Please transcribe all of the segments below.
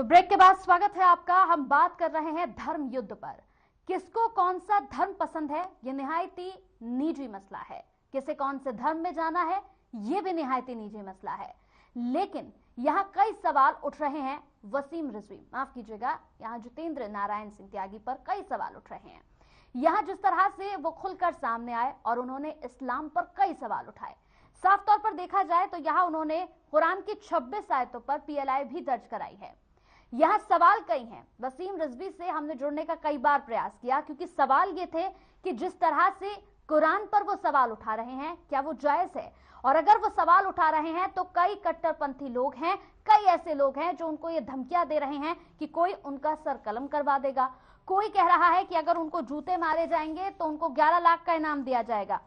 तो ब्रेक के बाद स्वागत है आपका। हम बात कर रहे हैं धर्म युद्ध पर। किसको कौन सा धर्म पसंद है ये निहायत ही निजी मसला है। किसे कौन से धर्म में जाना है ये भी निहायत ही निजी मसला है। लेकिन यहाँ कई सवाल उठ रहे हैं वसीम रिजवी, माफ कीजिएगा, यहाँ जितेंद्र नारायण सिंह त्यागी पर कई सवाल उठ रहे हैं। यहाँ जिस तरह से वो खुलकर सामने आए और उन्होंने इस्लाम पर कई सवाल उठाए, साफ तौर पर देखा जाए तो यहाँ उन्होंने कुरान की 26 आयतों पर पीएलआई भी दर्ज कराई है। यहाँ सवाल कई हैं। वसीम रिजवी से हमने जुड़ने का कई बार प्रयास किया क्योंकि सवाल ये थे कि जिस तरह से कुरान पर वो सवाल उठा रहे हैं क्या वो जायज है, और अगर वो सवाल उठा रहे हैं तो कई कट्टरपंथी लोग हैं, कई ऐसे लोग हैं जो उनको ये धमकियां दे रहे हैं कि कोई उनका सर कलम करवा देगा। कोई कह रहा है कि अगर उनको जूते मारे जाएंगे तो उनको 11 लाख का इनाम दिया जाएगा।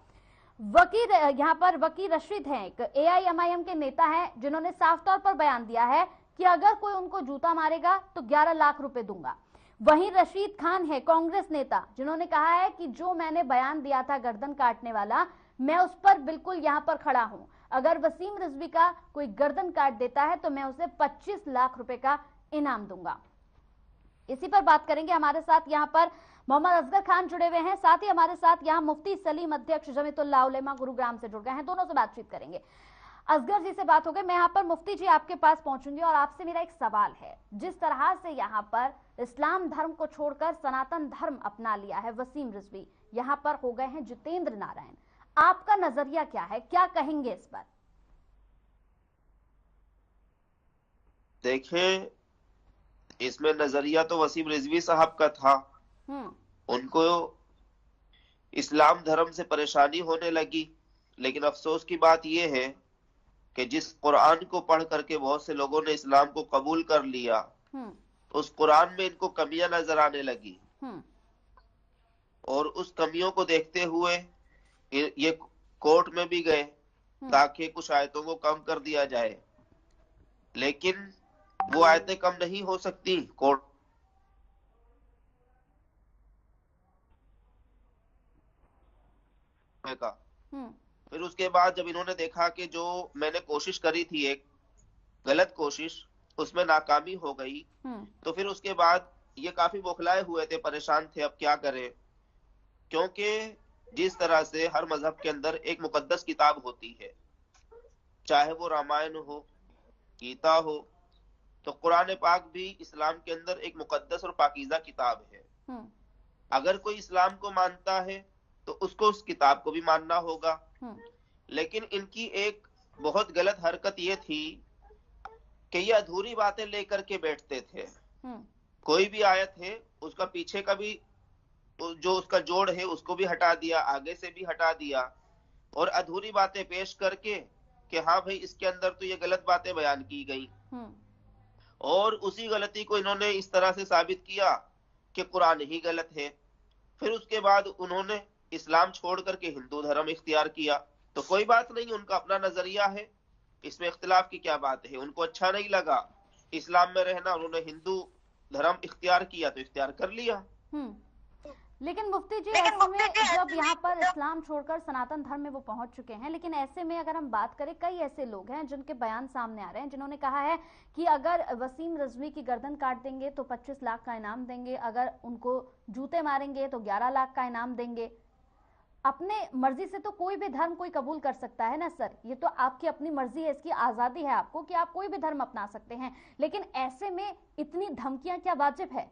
वकील यहाँ पर वकील रशीद हैं, एक एआईएमआईएम के नेता हैं, जिन्होंने साफ तौर पर बयान दिया है कि अगर कोई उनको जूता मारेगा तो 11 लाख रुपए दूंगा। वहीं रशीद खान है कांग्रेस नेता, जिन्होंने कहा है कि जो मैंने बयान दिया था गर्दन काटने वाला, मैं उस पर बिल्कुल यहां पर खड़ा हूं। अगर वसीम रिजवी का कोई गर्दन काट देता है तो मैं उसे 25 लाख रुपए का इनाम दूंगा। इसी पर बात करेंगे। हमारे साथ यहाँ पर मोहम्मद असगर खान जुड़े हुए हैं, साथ ही हमारे साथ यहाँ मुफ्ती सलीम अध्यक्ष जमीयतुल्लाह उलेमा गुरुग्राम से जुड़ गए हैं। दोनों से बातचीत करेंगे। असगर जी से बात हो गई, मैं यहाँ पर मुफ्ती जी आपके पास पहुंचूंगी और आपसे मेरा एक सवाल है। जिस तरह से यहाँ पर इस्लाम धर्म को छोड़कर सनातन धर्म अपना लिया है वसीम रिजवी, यहाँ पर हो गए हैं जितेंद्र नारायण, आपका नजरिया क्या है, क्या कहेंगे इस पर? देखें, इसमें नजरिया तो वसीम रिजवी साहब का था। उनको इस्लाम धर्म से परेशानी होने लगी, लेकिन अफसोस की बात यह है कि जिस कुरान को पढ़ करके बहुत से लोगों ने इस्लाम को कबूल कर लिया, उस कुरान में इनको कमियां नजर आने लगी और उस कमियों को देखते हुए ये कोर्ट में भी गए ताकि कुछ आयतों को कम कर दिया जाए, लेकिन वो आयतें कम नहीं हो सकती कोर्ट का। फिर उसके बाद जब इन्होंने देखा कि जो मैंने कोशिश करी थी एक गलत कोशिश, उसमें नाकामी हो गई, तो फिर उसके बाद ये काफी बौखलाए हुए थे, परेशान थे अब क्या करें। क्योंकि जिस तरह से हर मजहब के अंदर एक मुकद्दस किताब होती है, चाहे वो रामायण हो, गीता हो, तो कुरान पाक भी इस्लाम के अंदर एक मुकद्दस और पाकीज़ा किताब है। अगर कोई इस्लाम को मानता है तो उसको उस किताब को भी मानना होगा। लेकिन इनकी एक बहुत गलत हरकत ये थी कि ये अधूरी बातें लेकर के बैठते थे। कोई भी आयत है उसका पीछे का भी जो उसका जोड़ है उसको भी हटा दिया, आगे से भी हटा दिया, और अधूरी बातें पेश करके कि हाँ भाई इसके अंदर तो ये गलत बातें बयान की गई, और उसी गलती को इन्होंने इस तरह से साबित किया कि कुरान ही गलत है। फिर उसके बाद उन्होंने इस्लाम छोड़ करके हिंदू धर्म इख्तियार किया। तो कोई बात नहीं, उनका अपना नजरिया है, इसमें इख्तिलाफ की क्या बात है। उनको अच्छा नहीं लगा इस्लाम में रहना, उन्होंने हिंदू धर्म इख्तियार किया तो इख्तियार कर लिया। लेकिन मुफ्ती जी, ऐसे में जब यहाँ पर इस्लाम छोड़कर सनातन धर्म में वो पहुंच चुके हैं, लेकिन ऐसे में अगर हम बात करें, कई ऐसे लोग हैं जिनके बयान सामने आ रहे हैं, जिन्होंने कहा है कि अगर वसीम रिजवी की गर्दन काट देंगे तो 25 लाख का इनाम देंगे, अगर उनको जूते मारेंगे तो 11 लाख का इनाम देंगे। अपने मर्जी से तो कोई भी धर्म कोई कबूल कर सकता है ना सर, ये तो आपकी अपनी मर्जी है, इसकी आजादी है आपको कि आप कोई भी धर्म अपना सकते हैं, लेकिन ऐसे में इतनी धमकियां क्या वाजिब है?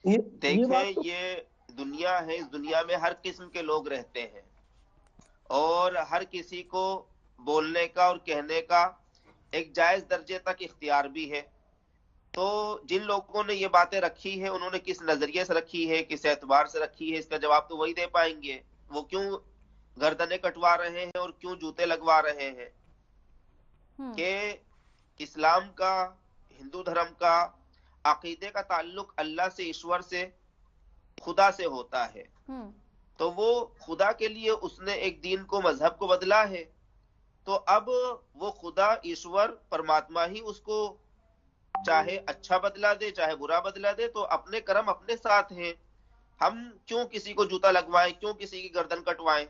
देखें, ये दुनिया है, इस दुनिया में हर किस्म के लोग रहते हैं और हर किसी को बोलने का और कहने का एक जायज दर्जे तक इख्तियार भी है। तो जिन लोगों ने ये बातें रखी है, उन्होंने किस नजरिए से रखी है, किस एतबार से रखी है, इसका जवाब तो वही दे पाएंगे। वो क्यों गर्दनें कटवा रहे हैं और क्यों जूते लगवा रहे हैं कि इस्लाम का, हिंदू धर्म का अकीदे का ताल्लुक अल्लाह से, ईश्वर से, खुदा से होता है। तो वो खुदा के लिए उसने एक दीन को, मजहब को बदला है, तो अब वो खुदा, ईश्वर, परमात्मा ही उसको चाहे अच्छा बदला दे चाहे बुरा बदला दे, तो अपने कर्म अपने साथ हैं। हम क्यों किसी को जूता लगवाएं, क्यों किसी की गर्दन कटवाएं?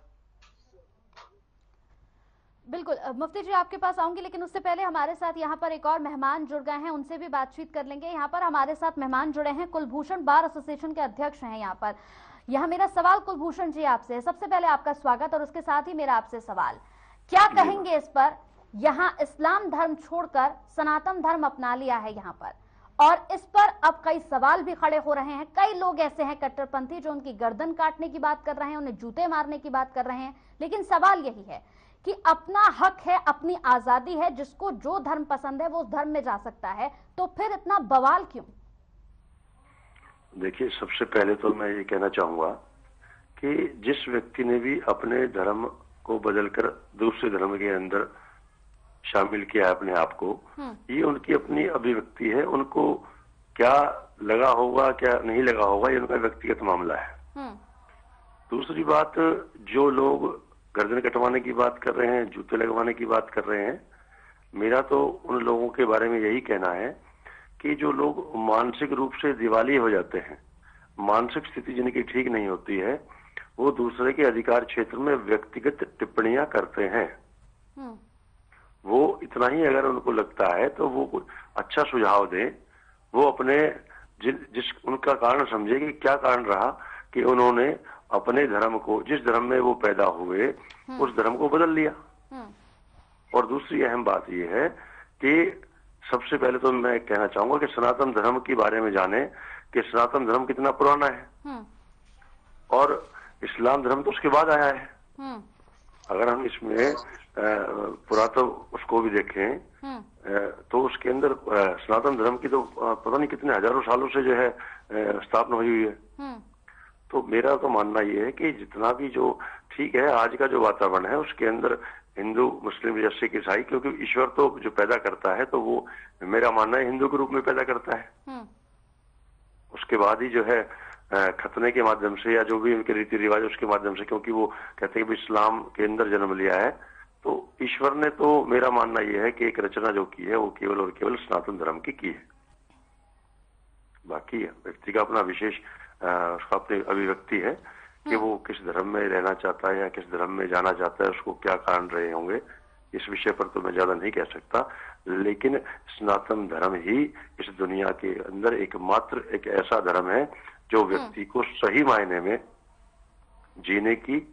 बिल्कुल मुफ्ती जी आपके पास आऊंगी, लेकिन उससे पहले हमारे साथ यहाँ पर एक और मेहमान जुड़ गए हैं, उनसे भी बातचीत कर लेंगे। यहाँ पर हमारे साथ मेहमान जुड़े हैं, कुलभूषण बार एसोसिएशन के अध्यक्ष हैं यहाँ पर। यह मेरा सवाल कुलभूषण जी आपसे है। सबसे पहले आपका स्वागत और उसके साथ ही मेरा आपसे सवाल, क्या कहेंगे इस पर, यहाँ इस्लाम धर्म छोड़कर सनातन धर्म अपना लिया है यहाँ पर, और इस पर अब कई सवाल भी खड़े हो रहे हैं। कई लोग ऐसे हैं कट्टरपंथी जो उनकी गर्दन काटने की बात कर रहे हैं, उन्हें जूते मारने की बात कर रहे हैं। लेकिन सवाल यही है कि अपना हक है, अपनी आजादी है, जिसको जो धर्म पसंद है वो उस धर्म में जा सकता है, तो फिर इतना बवाल क्यों? देखिए, सबसे पहले तो मैं ये कहना चाहूंगा कि जिस व्यक्ति ने भी अपने धर्म को बदलकर दूसरे धर्म के अंदर शामिल किया है अपने आप को, ये उनकी अपनी अभिव्यक्ति है। उनको क्या लगा होगा क्या नहीं लगा होगा, ये उनका व्यक्तिगत मामला है। दूसरी बात, जो लोग गर्दन कटवाने की बात कर रहे हैं, जूते लगवाने की बात कर रहे हैं, मेरा तो उन लोगों के बारे में यही कहना है कि जो लोग मानसिक रूप से दिवाली हो जाते हैं, मानसिक स्थिति जिनकी ठीक नहीं होती है, वो दूसरे के अधिकार क्षेत्र में व्यक्तिगत टिप्पणियां करते हैं। वो इतना ही अगर उनको लगता है तो वो कुछ अच्छा सुझाव दें, वो अपने जिस उनका कारण समझे कि क्या कारण रहा कि उन्होंने अपने धर्म को, जिस धर्म में वो पैदा हुए, उस धर्म को बदल लिया। और दूसरी अहम बात यह है कि सबसे पहले तो मैं कहना चाहूंगा कि सनातन धर्म के बारे में जाने कि सनातन धर्म कितना पुराना है, और इस्लाम धर्म तो उसके बाद आया है। अगर हम इसमें पुरातन उसको भी देखें तो उसके अंदर सनातन धर्म की तो पता नहीं कितने हजारों सालों से जो है स्थापना हुई है। तो मेरा तो मानना ये है कि जितना भी जो ठीक है आज का जो वातावरण है उसके अंदर हिंदू, मुस्लिम, जैसे कि ईसाई, क्योंकि ईश्वर तो जो पैदा करता है तो वो मेरा मानना है हिंदू के रूप में पैदा करता है। उसके बाद ही जो है खतने के माध्यम से या जो भी उनके रीति रिवाज उसके माध्यम से, क्योंकि वो कहते हैं कि इस्लाम के अंदर जन्म लिया है, तो ईश्वर ने तो मेरा मानना यह है कि एक रचना जो की है वो केवल और केवल सनातन धर्म की है। बाकी व्यक्ति का अपना विशेष उसका अपनी अभिव्यक्ति है कि वो किस धर्म में रहना चाहता है या किस धर्म में जाना चाहता है, उसको क्या कारण रहे होंगे, इस विषय पर तो मैं ज्यादा नहीं कह सकता। लेकिन सनातन धर्म ही इस दुनिया के अंदर एकमात्र एक ऐसा धर्म है जो व्यक्ति को सही मायने में जीने की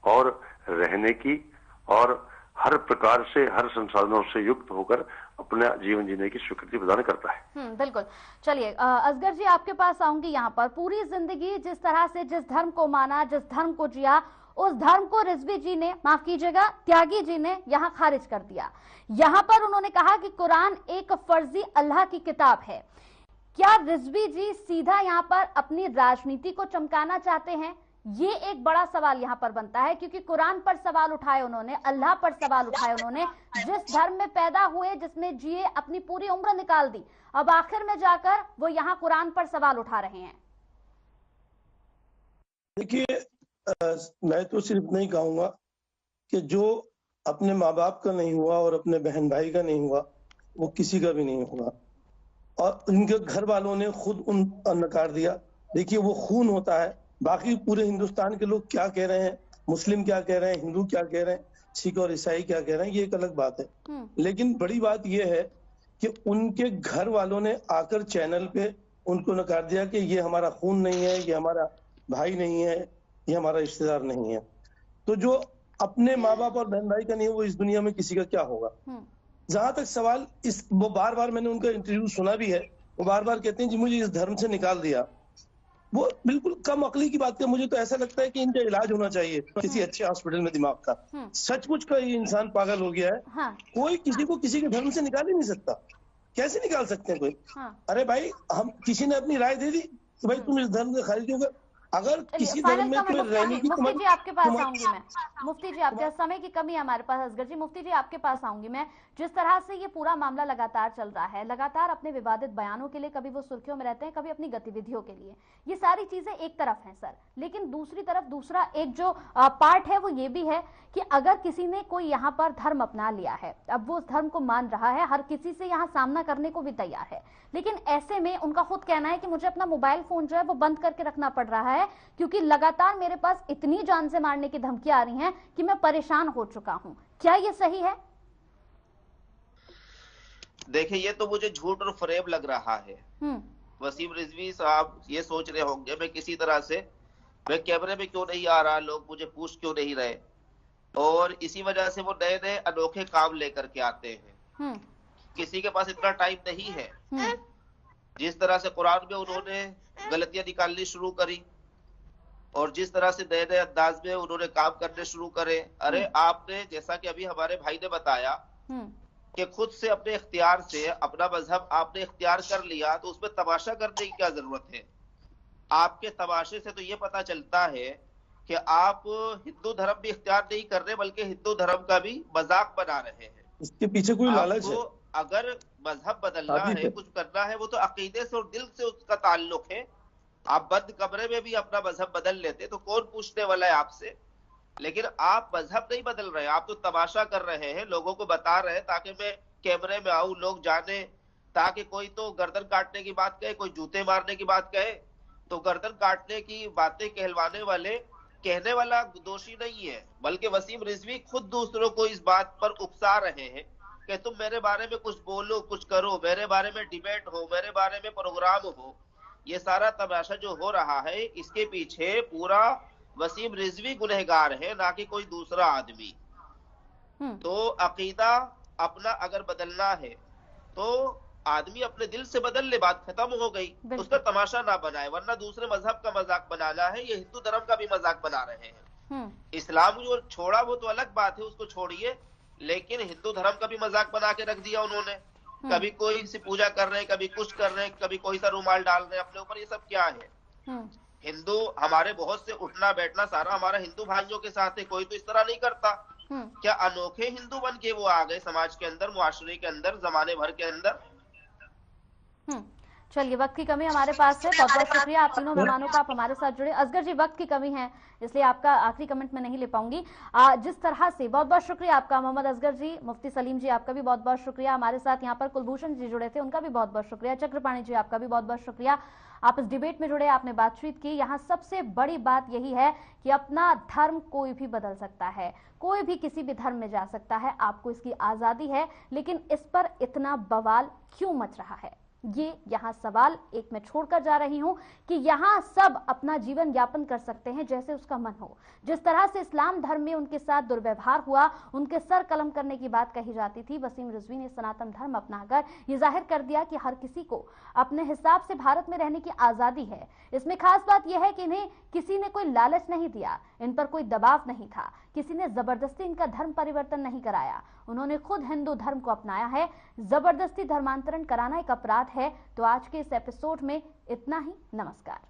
और रहने की और हर प्रकार से, हर संसाधनों से युक्त होकर अपना जीवन जीने की स्वीकृति प्रदान करता है। बिल्कुल। चलिए असगर जी आपके पास आऊंगी। यहाँ पर पूरी जिंदगी जिस तरह से जिस धर्म को माना, जिस धर्म को जिया, उस धर्म को रिजवी जी ने, माफ कीजिएगा त्यागी जी ने यहाँ खारिज कर दिया। यहाँ पर उन्होंने कहा कि कुरान एक फर्जी अल्लाह की किताब है। क्या रिजवी जी सीधा यहाँ पर अपनी राजनीति को चमकाना चाहते हैं? ये एक बड़ा सवाल यहाँ पर बनता है, क्योंकि कुरान पर सवाल उठाए उन्होंने, अल्लाह पर सवाल उठाए उन्होंने, जिस धर्म में पैदा हुए, जिसमें जिए, अपनी पूरी उम्र निकाल दी, अब आखिर में जाकर वो यहाँ कुरान पर सवाल उठा रहे हैं। देखिए, मैं तो सिर्फ नहीं कहूंगा कि जो अपने माँ बाप का नहीं हुआ और अपने बहन भाई का नहीं हुआ वो किसी का भी नहीं होगा, और उनके घर वालों ने खुद उन नकार दिया। देखिए, वो खून होता है। बाकी पूरे हिंदुस्तान के लोग क्या कह रहे हैं, मुस्लिम क्या कह रहे हैं, हिंदू क्या कह रहे हैं, सिख और ईसाई क्या कह रहे हैं, ये एक अलग बात है। लेकिन बड़ी बात ये है कि उनके घर वालों ने आकर चैनल पे उनको नकार दिया कि ये हमारा खून नहीं है, ये हमारा भाई नहीं है, ये हमारा रिश्तेदार नहीं है। तो जो अपने माँ बाप और बहन भाई का नहीं है, वो इस दुनिया में किसी का क्या होगा। जहां तक सवाल वो बार बार मैंने उनका इंटरव्यू सुना भी है, वो बार बार कहते हैं जी मुझे इस धर्म से निकाल दिया। वो बिल्कुल कम अकली की बात है। मुझे तो ऐसा लगता है कि इनका इलाज होना चाहिए किसी अच्छे हॉस्पिटल में दिमाग का। सचमुच का ये इंसान पागल हो गया है। कोई किसी को किसी के धर्म से निकाल ही नहीं सकता। कैसे निकाल सकते हैं कोई? अरे भाई, हम किसी ने अपनी राय दे दी कि भाई तुम इस धर्म से खारिज हो गए। अगर किसी धर्म में तुम्हें रहने की, मुफ्ती जी आपके पास आऊंगी मैं। मुफ्ती जी, आप समय की कमी है हमारे पास। असगर जी, मुफ्ती जी आपके पास आऊंगी मैं। जिस तरह से ये पूरा मामला लगातार चल रहा है, लगातार अपने विवादित बयानों के लिए कभी वो सुर्खियों में रहते हैं, कभी अपनी गतिविधियों के लिए, ये सारी चीजें एक तरफ हैं सर, लेकिन दूसरी तरफ दूसरा एक जो पार्ट है वो ये भी है कि अगर किसी ने कोई यहाँ पर धर्म अपना लिया है, अब वो उस धर्म को मान रहा है, हर किसी से यहाँ सामना करने को भी तैयार है, लेकिन ऐसे में उनका खुद कहना है कि मुझे अपना मोबाइल फोन जो है वो बंद करके रखना पड़ रहा है, क्योंकि लगातार मेरे पास इतनी जान से मारने की धमकियां आ रही हैं कि मैं परेशान हो चुका हूं। क्या ये सही है? देखिए, ये तो मुझे झूठ और फरेब लग रहा है। वसीम रिजवी साहब ये सोच रहे होंगे मैं किसी तरह से, मैं कैमरे में क्यों नहीं आ रहा, लोग मुझे पूछ क्यों नहीं रहे, और इसी वजह से वो नए नए अनोखे काम लेकर के आते हैं। किसी के पास इतना टाइम नहीं है। जिस तरह से कुरान में उन्होंने गलतियां निकालनी शुरू करी और जिस तरह से नए नए अंदाज में उन्होंने काम करने शुरू करे, अरे आपने जैसा कि अभी हमारे भाई ने बताया कि खुद से अपने इख्तियार से अपना मजहब आपने इख्तियार कर लिया, तो उसमें तमाशा करने की क्या जरूरत है? आपके तमाशे से तो ये पता चलता है कि आप हिंदू धर्म भी इख्तियार नहीं कर रहे, बल्कि हिंदू धर्म का भी मजाक बना रहे हैं। इसके पीछे कोई लालच है? अगर मजहब बदलना है, कुछ करना है, वो तो अकीदे से और दिल से उसका ताल्लुक है। आप बंद कमरे में भी अपना मजहब बदल लेते तो कौन पूछने वाला है आपसे? लेकिन आप मजहब नहीं बदल रहे, आप तो तमाशा कर रहे हैं, लोगों को बता रहे हैं ताकि मैं कैमरे में आऊं, लोग जाने, ताकि कोई तो गर्दन काटने की बात कहे, कोई जूते मारने की बात कहे। तो गर्दन काटने की बातें कहलवाने वाले, कहने वाला दोषी नहीं है, बल्कि वसीम रिजवी खुद दूसरों को इस बात पर उकसा रहे हैं कि तुम मेरे बारे में कुछ बोलो, कुछ करो, मेरे बारे में डिबेट हो, मेरे बारे में प्रोग्राम हो। ये सारा तमाशा जो हो रहा है, इसके पीछे पूरा वसीम रिजवी गुनहगार है, ना कि कोई दूसरा आदमी। तो अकीदा अपना अगर बदलना है तो आदमी अपने दिल से बदल ले, बात खत्म हो गई। उसका तमाशा ना बनाए, वरना दूसरे मजहब का मजाक बनाना है। ये हिंदू धर्म का भी मजाक बना रहे हैं। इस्लाम जो छोड़ा वो तो अलग बात है, उसको छोड़िए, लेकिन हिंदू धर्म का भी मजाक बना के रख दिया उन्होंने। कभी कोई से पूजा कर रहे हैं, कभी कुछ कर रहे हैं, कभी कोई सा रुमाल डाल रहे हैं अपने ऊपर। ये सब क्या है? हिंदू हमारे बहुत से उठना बैठना सारा हमारा हिंदू भाइयों के साथ है, कोई तो इस तरह नहीं करता। क्या अनोखे हिंदू बन के वो आ गए समाज के अंदर, मुआशरे के अंदर, जमाने भर के अंदर? चलिए, वक्त की कमी हमारे पास है। बहुत बहुत शुक्रिया आप तीनों मेहमानों का, आप हमारे साथ जुड़े। असगर जी, वक्त की कमी है इसलिए आपका आखिरी कमेंट मैं नहीं ले पाऊंगी। जिस तरह से बहुत बहुत शुक्रिया आपका मोहम्मद असगर जी, मुफ्ती सलीम जी आपका भी बहुत बहुत शुक्रिया, हमारे साथ यहाँ पर कुलभूषण जी जुड़े थे, उनका भी बहुत बहुत शुक्रिया, चक्रपाणी जी आपका भी बहुत बहुत शुक्रिया। आप इस डिबेट में जुड़े, आपने बातचीत की। यहाँ सबसे बड़ी बात यही है कि अपना धर्म कोई भी बदल सकता है, कोई भी किसी भी धर्म में जा सकता है, आपको इसकी आजादी है, लेकिन इस पर इतना बवाल क्यों मच रहा है? ये यहाँ सवाल एक मैं छोड़कर जा रही हूं कि यहाँ सब अपना जीवन यापन कर सकते हैं जैसे उसका मन हो। जिस तरह से इस्लाम धर्म में उनके साथ दुर्व्यवहार हुआ, उनके सर कलम करने की बात कही जाती थी, वसीम रिजवी ने सनातन धर्म अपनाकर ये जाहिर कर दिया कि हर किसी को अपने हिसाब से भारत में रहने की आजादी है। इसमें खास बात यह है कि इन्हें किसी ने कोई लालच नहीं दिया, इन पर कोई दबाव नहीं था, किसी ने जबरदस्ती इनका धर्म परिवर्तन नहीं कराया। उन्होंने खुद हिंदू धर्म को अपनाया है। जबरदस्ती धर्मांतरण कराना एक अपराध है। तो आज के इस एपिसोड में इतना ही। नमस्कार।